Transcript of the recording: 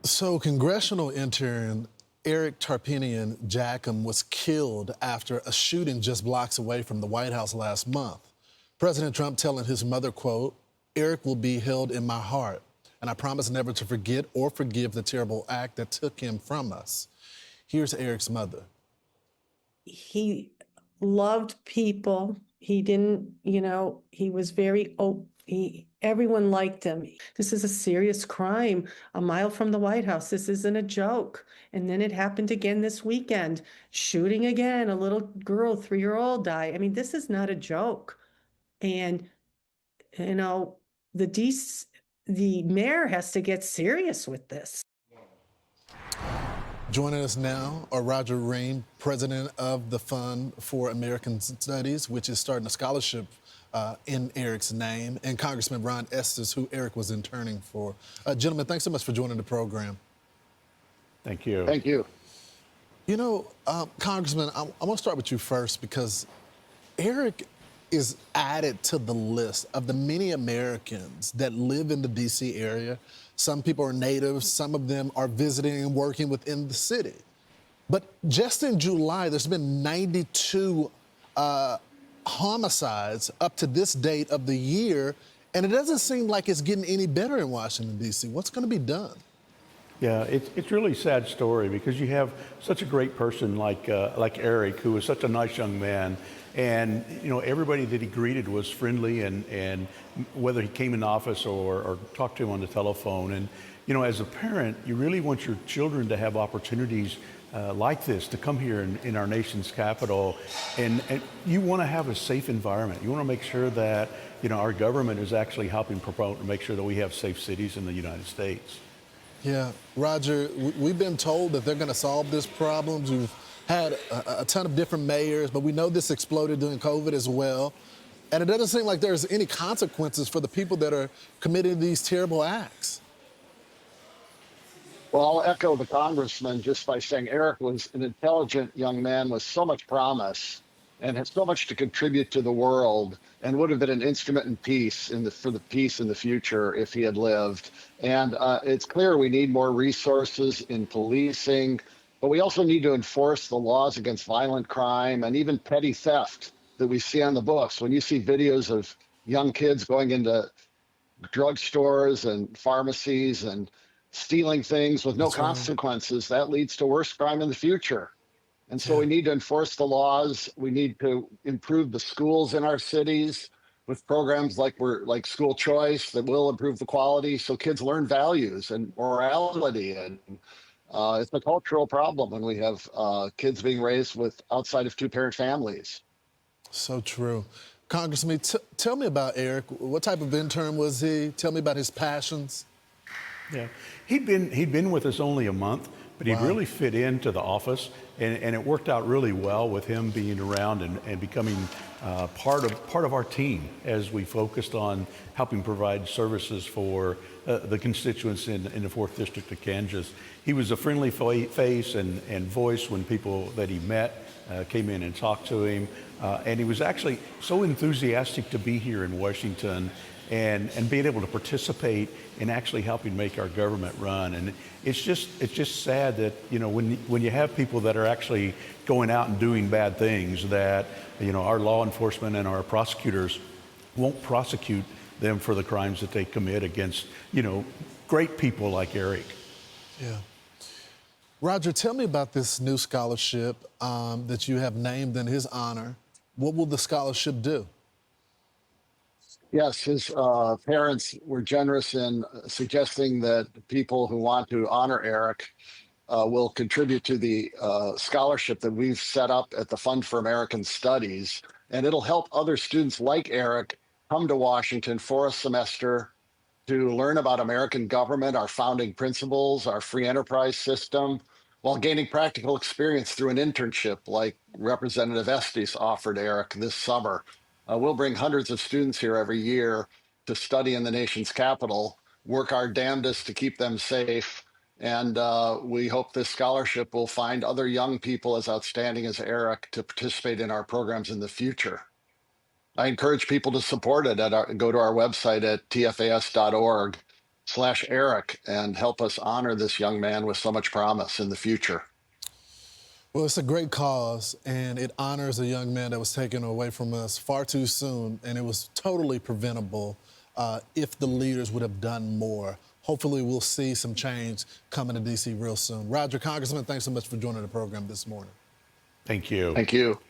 So, congressional intern Eric Tarpinian-Jachym was killed after a shooting just blocks away from the White House last month. President Trump telling his mother, quote, "Eric will be held in my heart, and I promise never to forget or forgive the terrible act that took him from us." Here's Eric's mother. He loved people. He didn't, he was very open. Everyone liked him. This is a serious crime a mile from the White House. This isn't a joke. And then it happened again this weekend. Shooting again, a little girl, 3-year-old died. I mean, this is not a joke. And, the the mayor has to get serious with this. Joining us now are Roger Ream, president of the Fund for American Studies, which is starting a scholarship in Eric's name, and Congressman Ron Estes, who Eric was interning for. Gentlemen, thanks so much for joining the program. Thank you. Thank you. You know, Congressman, I want to start with you first because Eric is added to the list of the many Americans that live in the D.C. area. Some people are natives, some of them are visiting and working within the city. But just in July, there's been 92 homicides up to this date of the year, and it doesn't seem like it's getting any better in Washington, D.C. What's going to be done? Yeah, it's really a sad story because you have such a great person like Eric, who is such a nice young man. And, everybody that he greeted was friendly, and whether he came in office or talked to him on the telephone. And, as a parent, you really want your children to have opportunities like this, to come here in our nation's capital. And you want to have a safe environment. You want to make sure that, our government is actually helping promote and make sure that we have safe cities in the United States. Yeah, Roger, we've been told that they're going to solve this problem. We've had a ton of different mayors, but we know this exploded during COVID as well. And it doesn't seem like there's any consequences for the people that are committing these terrible acts. Well, I'll echo the congressman just by saying Eric was an intelligent young man with so much promise and had so much to contribute to the world, and would have been an instrument in peace for the peace in the future if he had lived. And it's clear we need more resources in policing, but we also need to enforce the laws against violent crime and even petty theft that we see on the books. When you see videos of young kids going into drugstores and pharmacies and stealing things with no consequences, that leads to worse crime in the future. And so we need to enforce the laws. We need to improve the schools in our cities with programs like school choice that will improve the quality so kids learn values and morality. And it's a cultural problem when we have kids being raised outside of two-parent families. So true. Congressman, tell me about Eric. What type of intern was he? Tell me about his passions. Yeah, he'd been with us only a month, but he'd really fit into the office, and it worked out really well with him being around and becoming part of our team as we focused on helping provide services for the constituents in the 4th District of Kansas. He was a friendly face and voice when people that he met came in and talked to him, and he was actually so enthusiastic to be here in Washington and being able to participate in actually helping make our government run. And it's just sad that, when you have people that are actually going out and doing bad things, that, our law enforcement and our prosecutors won't prosecute them for the crimes that they commit against, great people like Eric. Yeah. Roger, tell me about this new scholarship that you have named in his honor. What will the scholarship do? Yes, his parents were generous in suggesting that people who want to honor Eric will contribute to the scholarship that we've set up at the Fund for American Studies. And it'll help other students like Eric come to Washington for a semester to learn about American government, our founding principles, our free enterprise system, while gaining practical experience through an internship like Representative Estes offered Eric this summer. We'll bring hundreds of students here every year to study in the nation's capital, work our damnedest to keep them safe, and we hope this scholarship will find other young people as outstanding as Eric to participate in our programs in the future. I encourage people to support it. Go to our website at tfas.org Eric and help us honor this young man with so much promise in the future. Well, it's a great cause, and it honors a young man that was taken away from us far too soon, and it was totally preventable if the leaders would have done more. Hopefully, we'll see some change coming to D.C. real soon. Roger, Congressman, thanks so much for joining the program this morning. Thank you. Thank you.